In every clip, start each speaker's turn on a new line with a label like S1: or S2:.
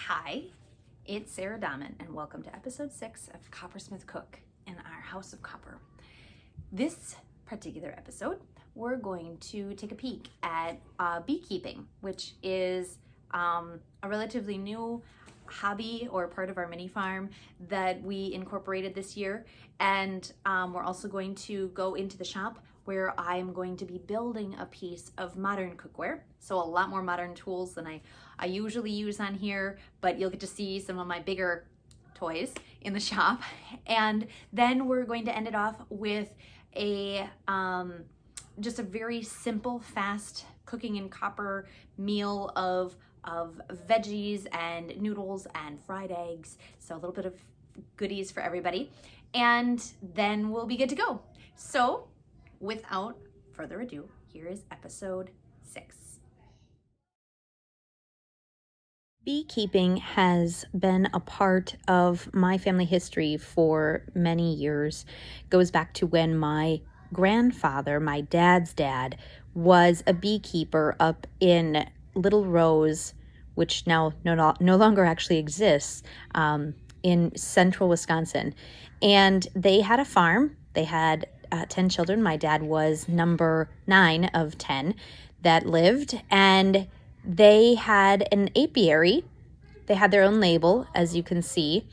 S1: Hi, it's Sarah Dahman, and welcome to episode 6 of Coppersmith Cook in our House of Copper. This particular episode, we're going to take a peek at beekeeping, which is a relatively new hobby or part of our mini farm that we incorporated this year. And we're also going to go into the shop where I'm going to be building a piece of modern cookware. So a lot more modern tools than I usually use on here, but you'll get to see some of my bigger toys in the shop. And then we're going to end it off with a just a very simple, fast cooking in copper meal of veggies and noodles and fried eggs. So a little bit of goodies for everybody. And then we'll be good to go. So without further ado, here is episode 6. Beekeeping has been a part of my family history for many years. It goes back to when my grandfather, my dad's dad, was a beekeeper up in Little Rose, which now no longer actually exists, in central Wisconsin. And they had a farm. They had 10 children. My dad was number 9 of 10 that lived, and they had an apiary. They had their own label, as you can see.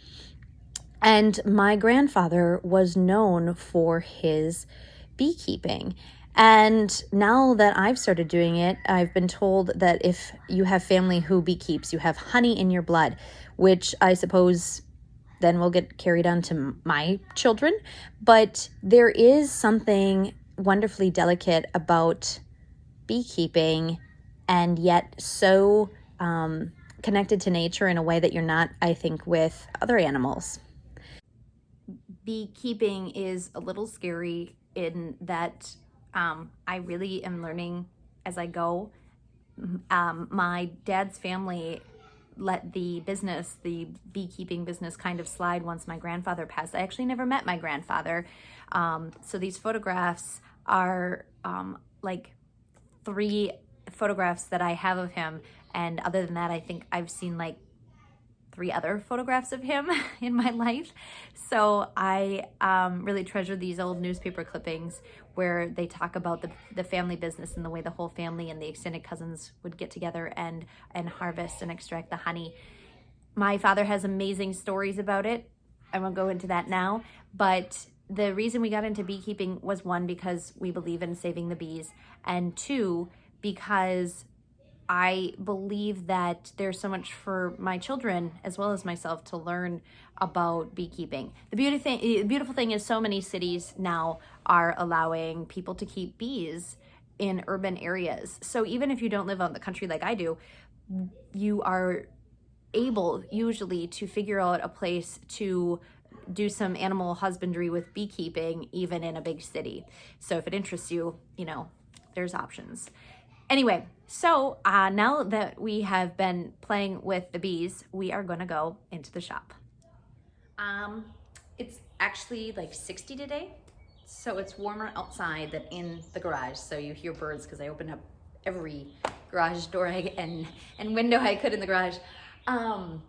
S1: And my grandfather was known for his beekeeping. And now that I've started doing it, I've been told that if you have family who beekeeps, you have honey in your blood, which I suppose then will get carried on to my children. But there is something wonderfully delicate about beekeeping, and yet so connected to nature in a way that you're not, I think, with other animals. Beekeeping is a little scary in that I really am learning as I go. My dad's family let the beekeeping business kind of slide once my grandfather passed. I actually never met my grandfather. So these photographs are like 3 photographs that I have of him. And other than that, I think I've seen like 3 other photographs of him in my life. So I really treasure these old newspaper clippings where they talk about the family business and the way the whole family and the extended cousins would get together and harvest and extract the honey. My father has amazing stories about it. I won't go into that now, but the reason we got into beekeeping was 1, because we believe in saving the bees, and 2, because I believe that there's so much for my children as well as myself to learn about beekeeping. The beautiful thing is so many cities now are allowing people to keep bees in urban areas. So even if you don't live out in the country like I do, you are able usually to figure out a place to do some animal husbandry with beekeeping even in a big city. So if it interests you, there's options. Anyway, so now that we have been playing with the bees, we are going to go into the shop. It's actually like 60 today, so it's warmer outside than in the garage. So you hear birds because I opened up every garage door and window I could in the garage. I'm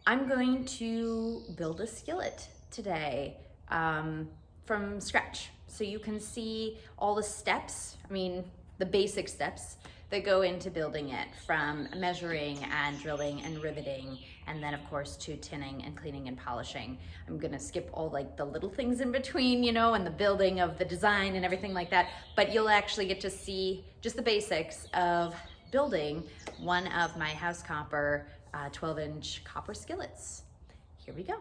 S1: going to build a skillet today from scratch. So you can see all the steps, the basic steps that go into building it, from measuring and drilling and riveting, and then of course to tinning and cleaning and polishing. I'm gonna skip all like the little things in between, and the building of the design and everything like that, but you'll actually get to see just the basics of building one of my house copper 12-inch copper skillets. Here we go.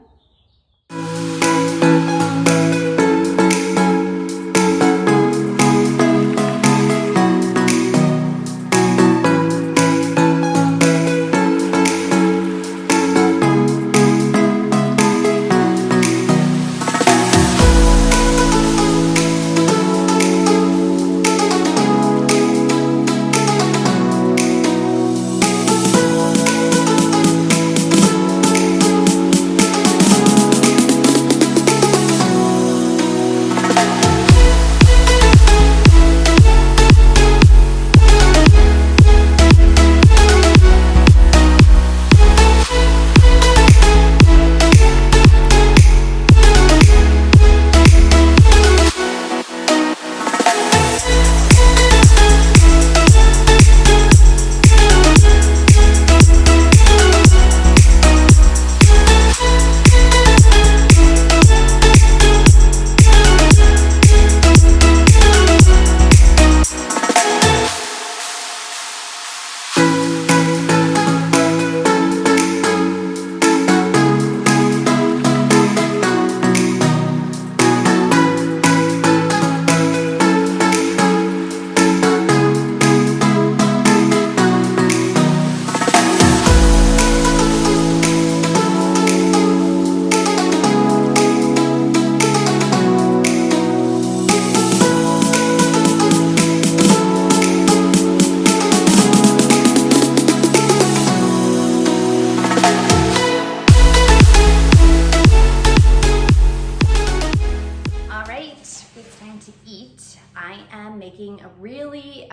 S1: really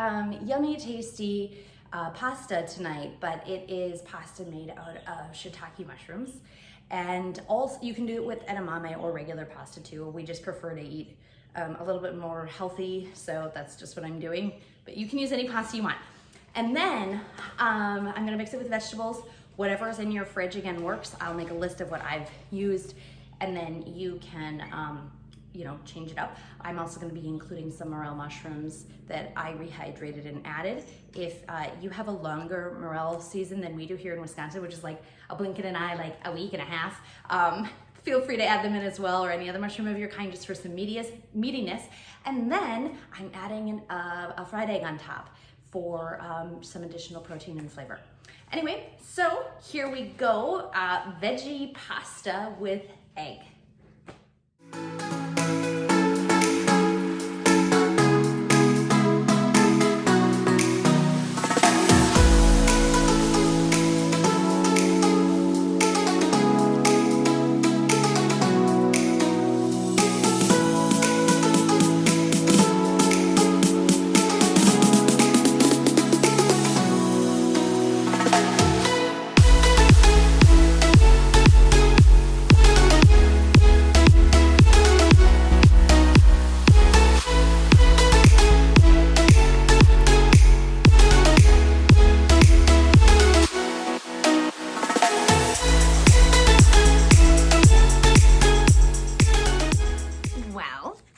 S1: yummy, tasty pasta tonight, but it is pasta made out of shiitake mushrooms. And also you can do it with edamame or regular pasta too. We just prefer to eat a little bit more healthy, so that's just what I'm doing. But you can use any pasta you want. And then I'm gonna mix it with vegetables. Whatever is in your fridge again works. I'll make a list of what I've used, and then you can you know, change it up. I'm also gonna be including some morel mushrooms that I rehydrated and added. If you have a longer morel season than we do here in Wisconsin, which is like a blink of an eye, like a week and a half, feel free to add them in as well, or any other mushroom of your kind, just for some meatiness. And then I'm adding a fried egg on top for some additional protein and flavor. Anyway, so here we go, veggie pasta with egg.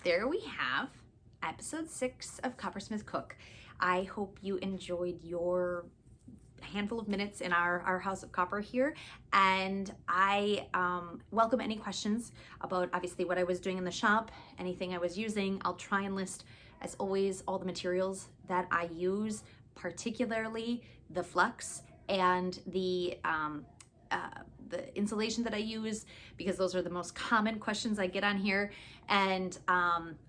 S1: There we have episode 6 of Coppersmith Cook. I hope you enjoyed your handful of minutes in our house of copper here, and I welcome any questions about obviously what I was doing in the shop, anything I was using. I'll try and list, as always, all the materials that I use, particularly the flux and the insulation that I use, because those are the most common questions I get on here. And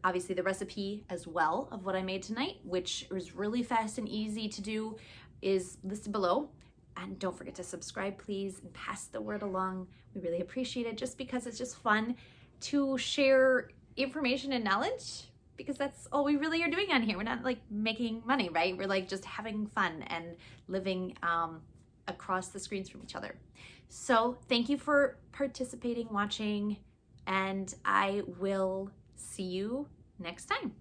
S1: obviously the recipe as well of what I made tonight, which was really fast and easy to do, is listed below. And don't forget to subscribe, please, and pass the word along. We really appreciate it, just because it's just fun to share information and knowledge, because that's all we really are doing on here. We're not like making money, right? We're like just having fun and living across the screens from each other. So thank you for participating, watching, and I will see you next time.